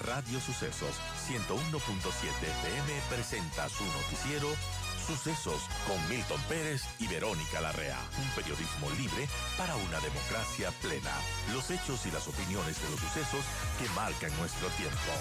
Radio Sucesos 101.7 FM presenta su noticiero Sucesos con Milton Pérez y Verónica Larrea. Un periodismo libre para una democracia plena. Los hechos y las opiniones de los sucesos que marcan nuestro tiempo.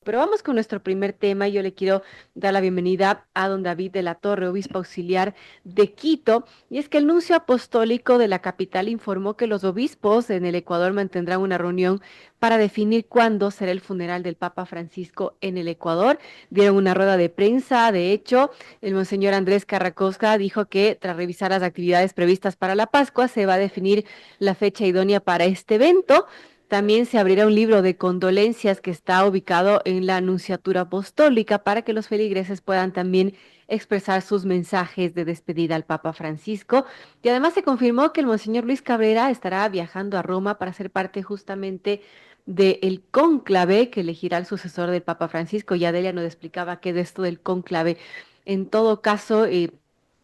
Pero vamos con nuestro primer tema. Yo le quiero dar la bienvenida a don David de la Torre, obispo auxiliar de Quito. Y es que el nuncio apostólico de la capital informó que los obispos en el Ecuador mantendrán una reunión para definir cuándo será el funeral del Papa Francisco en el Ecuador. Dieron una rueda de prensa. De hecho, el monseñor Andrés Carracosca dijo que tras revisar las actividades previstas para la Pascua, se va a definir la fecha idónea para este evento. También se abrirá un libro de condolencias que está ubicado en la Nunciatura Apostólica para que los feligreses puedan también expresar sus mensajes de despedida al Papa Francisco. Y además se confirmó que el Monseñor Luis Cabrera estará viajando a Roma para ser parte justamente del cónclave que elegirá el sucesor del Papa Francisco. Ya Delia nos explicaba qué de esto del cónclave. En todo caso,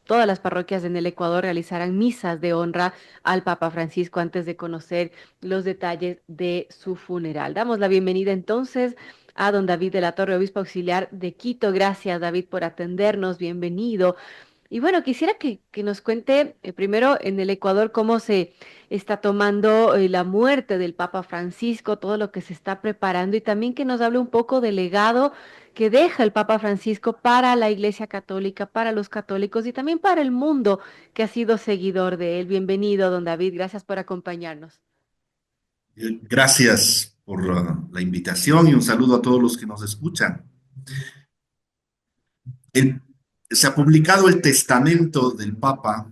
todas las parroquias en el Ecuador realizarán misas de honra al Papa Francisco antes de conocer los detalles de su funeral. Damos la bienvenida entonces a don David de la Torre, obispo auxiliar de Quito. Gracias, David, por atendernos. Bienvenido. Y bueno, quisiera que nos cuente primero en el Ecuador cómo se está tomando la muerte del Papa Francisco, todo lo que se está preparando y también que nos hable un poco del legado que deja el Papa Francisco para la Iglesia Católica, para los católicos y también para el mundo que ha sido seguidor de él. Bienvenido, don David, gracias por acompañarnos. Gracias por la invitación y un saludo a todos los que nos escuchan. El- Se ha publicado el testamento del Papa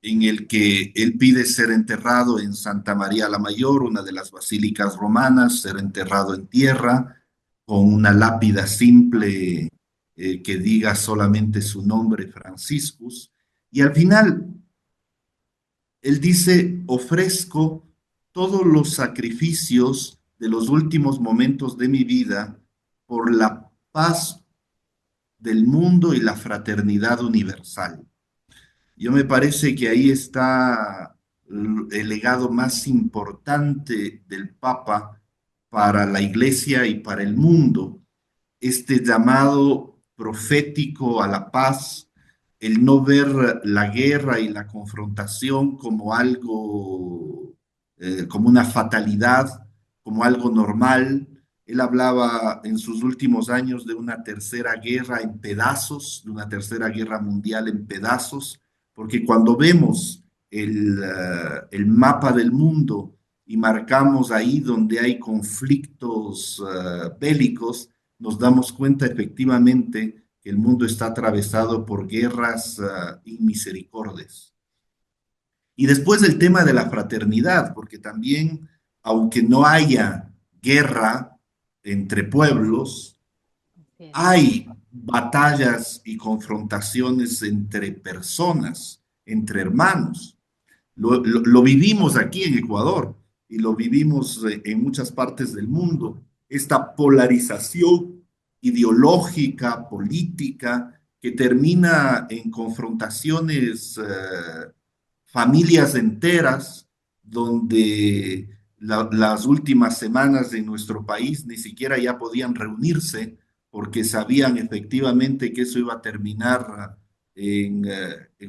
en el que él pide ser enterrado en Santa María la Mayor, una de las basílicas romanas, ser enterrado en tierra con una lápida simple que diga solamente su nombre, Franciscus. Y al final, él dice, ofrezco todos los sacrificios de los últimos momentos de mi vida por la paz del mundo y la fraternidad universal. Yo me parece que ahí está el legado más importante del Papa para la Iglesia y para el mundo, este llamado profético a la paz, el no ver la guerra y la confrontación como algo, como una fatalidad, como algo normal. Él hablaba en sus últimos años de una tercera guerra en pedazos, de una tercera guerra mundial en pedazos, porque cuando vemos el mapa del mundo y marcamos ahí donde hay conflictos bélicos, nos damos cuenta efectivamente que el mundo está atravesado por guerras inmisericordes. Y después el tema de la fraternidad, porque también, aunque no haya guerra entre pueblos, Así es. hay batallas y confrontaciones entre personas, entre hermanos. Lo vivimos aquí en Ecuador y lo vivimos en muchas partes del mundo. Esta polarización ideológica, política, que termina en confrontaciones, familias enteras, donde las últimas semanas de nuestro país ni siquiera ya podían reunirse porque sabían efectivamente que eso iba a terminar en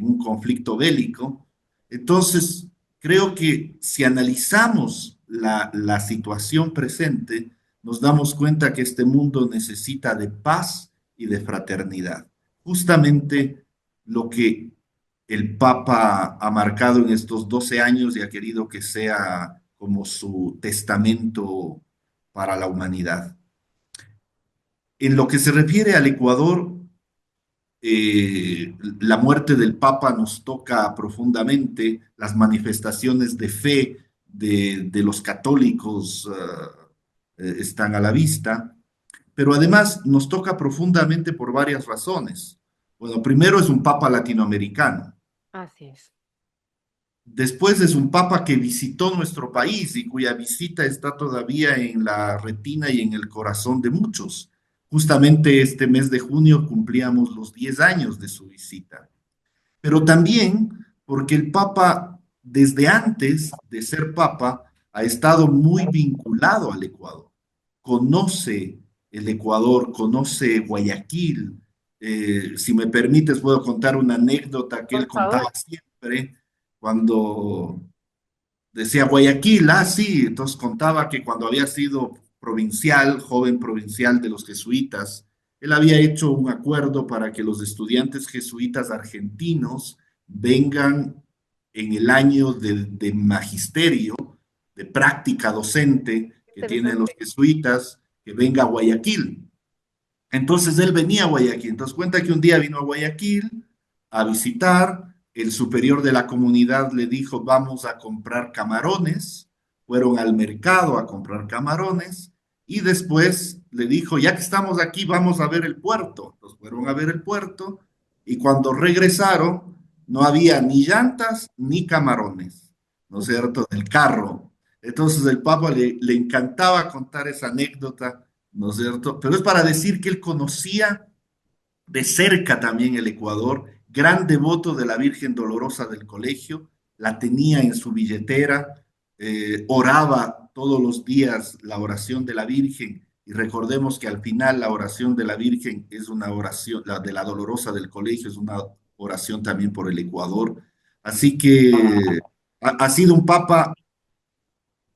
un conflicto bélico. Entonces, creo que si analizamos la situación presente, nos damos cuenta que este mundo necesita de paz y de fraternidad. Justamente lo que el Papa ha marcado en estos 12 años y ha querido que sea como su testamento para la humanidad. En lo que se refiere al Ecuador, la muerte del Papa nos toca profundamente, las manifestaciones de fe de los católicos están a la vista, pero además nos toca profundamente por varias razones. Bueno, primero es un Papa latinoamericano. Así es. Después es un papa que visitó nuestro país y cuya visita está todavía en la retina y en el corazón de muchos. Justamente este mes de junio cumplíamos los 10 años de su visita. Pero también porque el papa desde antes de ser papa, ha estado muy vinculado al Ecuador. Conoce el Ecuador, conoce Guayaquil. Si me permites, puedo contar una anécdota que Por él contaba favor. siempre cuando decía Guayaquil, sí, entonces contaba que cuando había sido provincial, joven provincial de los jesuitas, él había hecho un acuerdo para que los estudiantes jesuitas argentinos vengan en el año de magisterio, de práctica docente que tienen los Interesante. jesuitas, que venga a Guayaquil. Entonces él venía a Guayaquil. Entonces cuenta que un día vino a Guayaquil a visitar. El superior de la comunidad le dijo, vamos a comprar camarones. Fueron al mercado a comprar camarones y después le dijo, ya que estamos aquí, vamos a ver el puerto. Entonces fueron a ver el puerto y cuando regresaron no había ni llantas ni camarones, ¿no es cierto?, del carro. Entonces el Papa le encantaba contar esa anécdota, ¿no es cierto? Pero es para decir que él conocía de cerca también el Ecuador, gran devoto de la Virgen Dolorosa del Colegio, la tenía en su billetera, oraba todos los días la oración de la Virgen, y recordemos que al final la oración de la Virgen es una oración, la de la Dolorosa del Colegio es una oración también por el Ecuador. Así que ha sido un papa,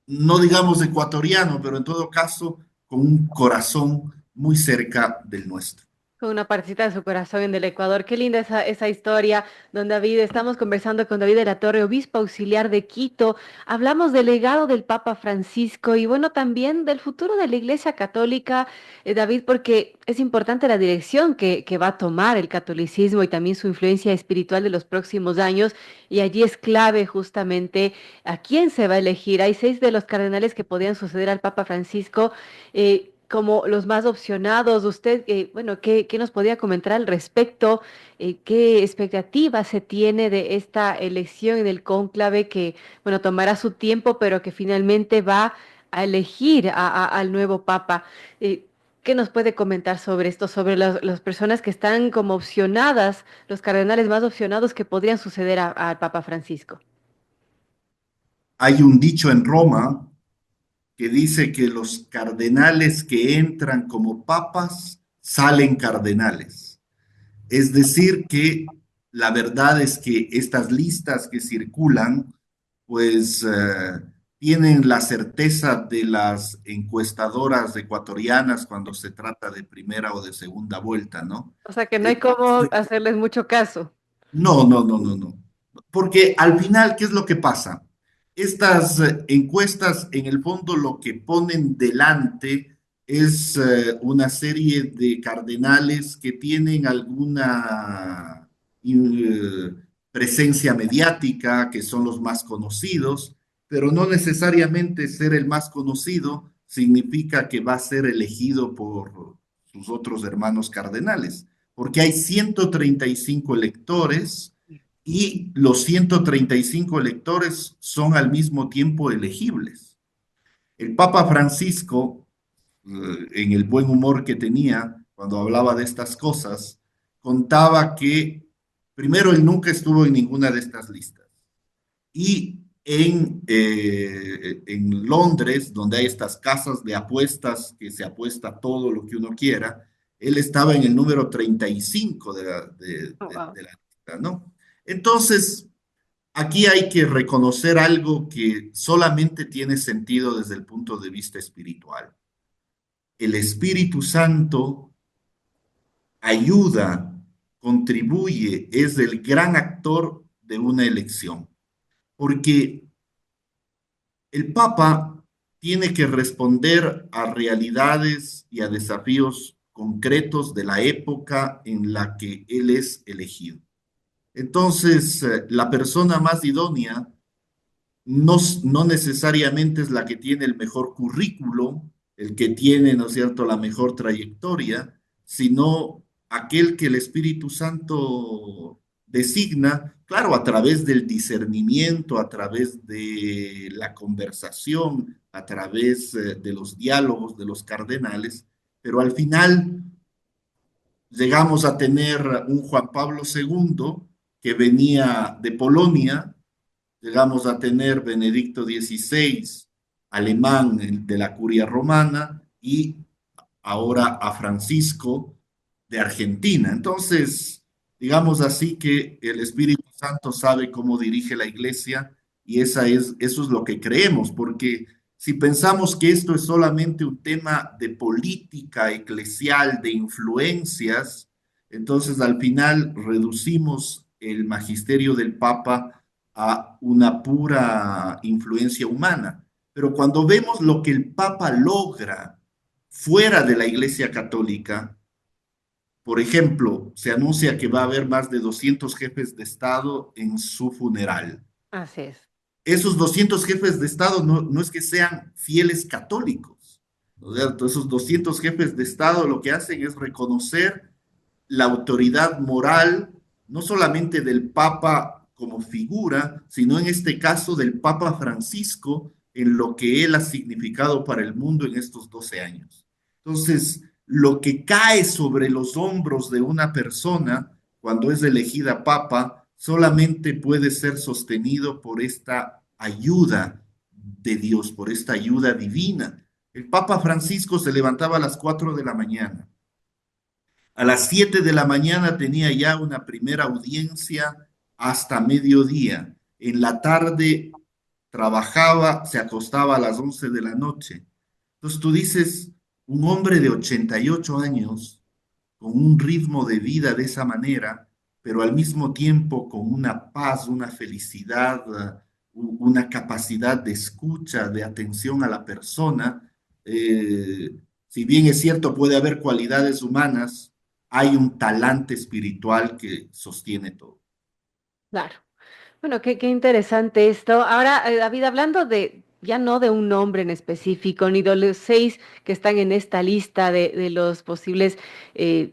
no digamos ecuatoriano, pero en todo caso con un corazón muy cerca del nuestro. Con una partecita de su corazón en el Ecuador. Qué linda esa historia, don David. Estamos conversando con David de la Torre, obispo auxiliar de Quito. Hablamos del legado del Papa Francisco y bueno, también del futuro de la Iglesia Católica, David, porque es importante la dirección que va a tomar el catolicismo y también su influencia espiritual de los próximos años. Y allí es clave justamente a quién se va a elegir. Hay 6 de los cardenales que podían suceder al Papa Francisco. Como los más opcionados. Usted, bueno, ¿qué nos podía comentar al respecto? ¿Qué expectativa se tiene de esta elección en el cónclave que, bueno, tomará su tiempo, pero que finalmente va a elegir al nuevo papa? ¿Qué nos puede comentar sobre esto, sobre las personas que están como opcionadas, los cardenales más opcionados que podrían suceder al Papa Francisco? Hay un dicho en Roma que dice que los cardenales que entran como papas salen cardenales. Es decir, que la verdad es que estas listas que circulan, pues tienen la certeza de las encuestadoras ecuatorianas cuando se trata de primera o de segunda vuelta, ¿no? O sea que no hay cómo Entonces, hacerles mucho caso. no, no, no, no, no. Porque al final, ¿qué es lo que pasa? Estas encuestas, en el fondo, lo que ponen delante es una serie de cardenales que tienen alguna eh, presencia mediática, que son los más conocidos, pero no necesariamente ser el más conocido significa que va a ser elegido por sus otros hermanos cardenales, porque hay 135 electores y los 135 electores son al mismo tiempo elegibles. El Papa Francisco, en el buen humor que tenía cuando hablaba de estas cosas, contaba que primero él nunca estuvo en ninguna de estas listas. Y en Londres, donde hay estas casas de apuestas que se apuesta todo lo que uno quiera, él estaba en el número 35 Oh, wow. de la lista, ¿no? Entonces, aquí hay que reconocer algo que solamente tiene sentido desde el punto de vista espiritual. El Espíritu Santo ayuda, contribuye, es el gran actor de una elección, porque el Papa tiene que responder a realidades y a desafíos concretos de la época en la que él es elegido. Entonces, la persona más idónea no necesariamente es la que tiene el mejor currículo, el que tiene, ¿no es cierto?, la mejor trayectoria, sino aquel que el Espíritu Santo designa, claro, a través del discernimiento, a través de la conversación, a través de los diálogos de los cardenales, pero al final llegamos a tener un Juan Pablo II que venía de Polonia llegamos a tener Benedicto XVI, alemán de la Curia Romana, y ahora a Francisco de Argentina. Entonces, digamos así que el Espíritu Santo sabe cómo dirige la iglesia y eso es lo que creemos, porque si pensamos que esto es solamente un tema de política eclesial, de influencias, entonces al final reducimos el magisterio del Papa a una pura influencia humana. Pero cuando vemos lo que el Papa logra fuera de la Iglesia Católica, por ejemplo, se anuncia que va a haber más de 200 jefes de Estado en su funeral. Así es. Esos 200 jefes de Estado no es que sean fieles católicos, ¿no es cierto? Esos 200 jefes de Estado lo que hacen es reconocer la autoridad moral, no solamente del Papa como figura, sino en este caso del Papa Francisco, en lo que él ha significado para el mundo en estos 12 años. Entonces, lo que cae sobre los hombros de una persona cuando es elegida Papa solamente puede ser sostenido por esta ayuda de Dios, por esta ayuda divina. El Papa Francisco se levantaba a las 4 de la mañana. A las 7 de la mañana tenía ya una primera audiencia hasta mediodía. En la tarde trabajaba, se acostaba a las 11 de la noche. Entonces tú dices, un hombre de 88 años, con un ritmo de vida de esa manera, pero al mismo tiempo con una paz, una felicidad, una capacidad de escucha, de atención a la persona. Si bien es cierto, puede haber cualidades humanas, hay un talante espiritual que sostiene todo. Claro. Bueno, qué interesante esto. Ahora, David, hablando de, ya no de un nombre en específico, ni de los 6 que están en esta lista de los posibles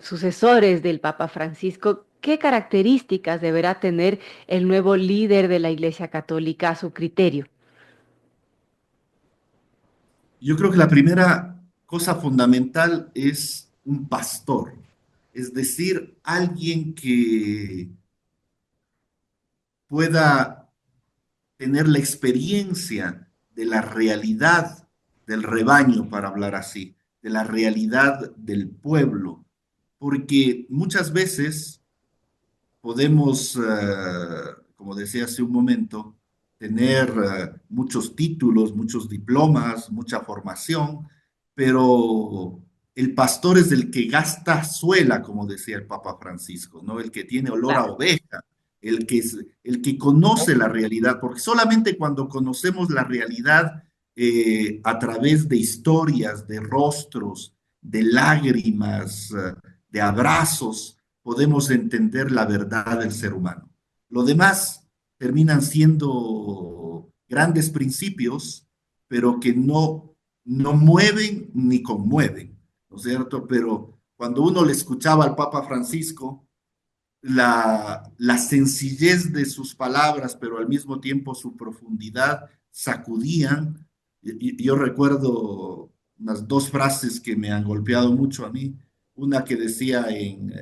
sucesores del Papa Francisco, ¿qué características deberá tener el nuevo líder de la Iglesia Católica a su criterio? Yo creo que la primera cosa fundamental es un pastor, es decir, alguien que pueda tener la experiencia de la realidad del rebaño, para hablar así, de la realidad del pueblo, porque muchas veces podemos, como decía hace un momento, tener muchos títulos, muchos diplomas, mucha formación, pero el pastor es el que gasta suela, como decía el Papa Francisco, ¿no? El que tiene olor a Claro. oveja, el que conoce la realidad, porque solamente cuando conocemos la realidad a través de historias, de rostros, de lágrimas, de abrazos, podemos entender la verdad del ser humano. Lo demás terminan siendo grandes principios, pero que no mueven ni conmueven, ¿no es cierto? Pero cuando uno le escuchaba al Papa Francisco, la sencillez de sus palabras, pero al mismo tiempo su profundidad, sacudían. Yo recuerdo unas dos frases que me han golpeado mucho a mí. Una que decía en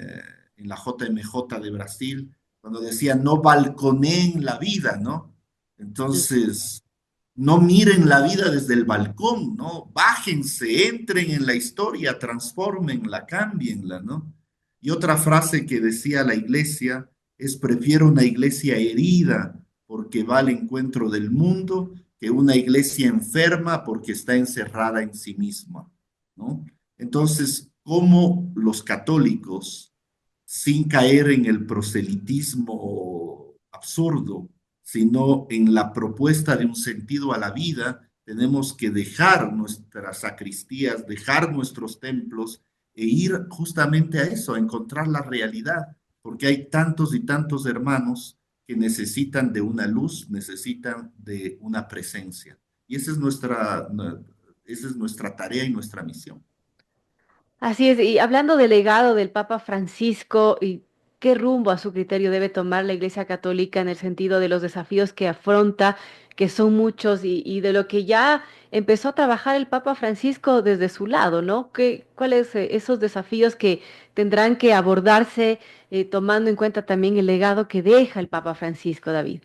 la JMJ de Brasil, cuando decía, no balconeen la vida, ¿no? Entonces, no miren la vida desde el balcón, ¿no? Bájense, entren en la historia, transfórmenla, cámbienla, ¿no? Y otra frase que decía la iglesia es, prefiero una iglesia herida porque va al encuentro del mundo que una iglesia enferma porque está encerrada en sí misma, ¿no? Entonces, ¿cómo los católicos, sin caer en el proselitismo absurdo, sino en la propuesta de un sentido a la vida, tenemos que dejar nuestras sacristías, dejar nuestros templos e ir justamente a eso, a encontrar la realidad, porque hay tantos y tantos hermanos que necesitan de una luz, necesitan de una presencia. Y esa es nuestra tarea y nuestra misión. Así es, y hablando del legado del Papa Francisco y qué rumbo a su criterio debe tomar la Iglesia Católica en el sentido de los desafíos que afronta, que son muchos, y de lo que ya empezó a trabajar el Papa Francisco desde su lado, ¿no? ¿Cuáles esos desafíos que tendrán que abordarse tomando en cuenta también el legado que deja el Papa Francisco, David?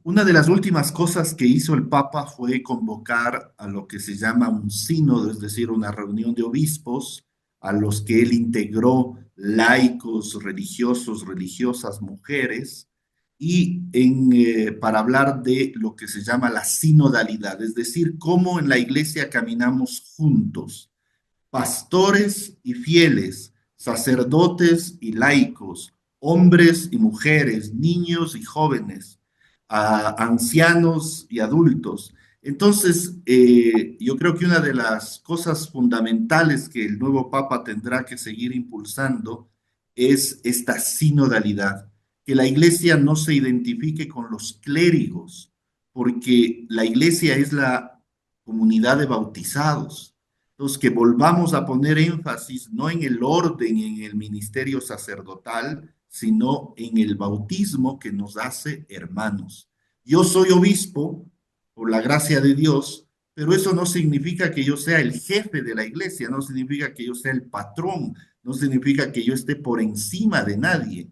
Una de las últimas cosas que hizo el Papa fue convocar a lo que se llama un sínodo, es decir, una reunión de obispos, a los que él integró laicos, religiosos, religiosas, mujeres, para hablar de lo que se llama la sinodalidad, es decir, cómo en la iglesia caminamos juntos, pastores y fieles, sacerdotes y laicos, hombres y mujeres, niños y jóvenes, ancianos y adultos. Entonces, yo creo que una de las cosas fundamentales que el nuevo Papa tendrá que seguir impulsando es esta sinodalidad, que la iglesia no se identifique con los clérigos, porque la iglesia es la comunidad de bautizados. Entonces, que volvamos a poner énfasis no en el orden y en el ministerio sacerdotal, sino en el bautismo que nos hace hermanos. Yo soy obispo por la gracia de Dios, pero eso no significa que yo sea el jefe de la iglesia, no significa que yo sea el patrón, no significa que yo esté por encima de nadie.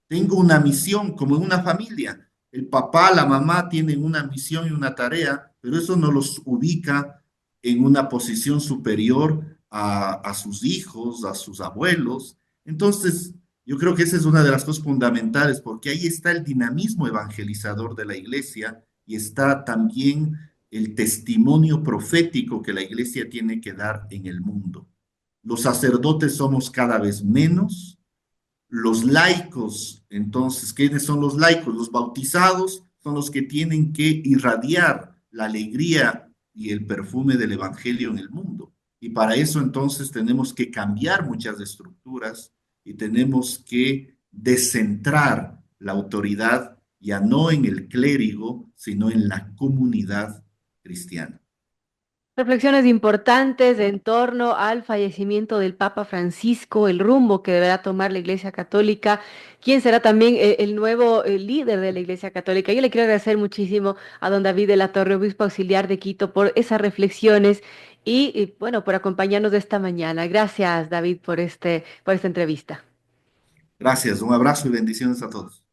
Tengo una misión como en una familia. El papá, la mamá tienen una misión y una tarea, pero eso no los ubica en una posición superior a sus hijos, a sus abuelos. Entonces, yo creo que esa es una de las cosas fundamentales, porque ahí está el dinamismo evangelizador de la iglesia y está también el testimonio profético que la iglesia tiene que dar en el mundo. Los sacerdotes somos cada vez menos. Los laicos, entonces, ¿quiénes son los laicos? Los bautizados son los que tienen que irradiar la alegría y el perfume del evangelio en el mundo. Y para eso entonces tenemos que cambiar muchas estructuras y tenemos que descentrar la autoridad ya no en el clérigo, sino en la comunidad cristiana. Reflexiones importantes en torno al fallecimiento del Papa Francisco, el rumbo que deberá tomar la Iglesia Católica, quién será también el nuevo líder de la Iglesia Católica. Yo le quiero agradecer muchísimo a don David de la Torre, obispo auxiliar de Quito, por esas reflexiones bueno, por acompañarnos de esta mañana. Gracias, David, por esta entrevista. Gracias, un abrazo y bendiciones a todos.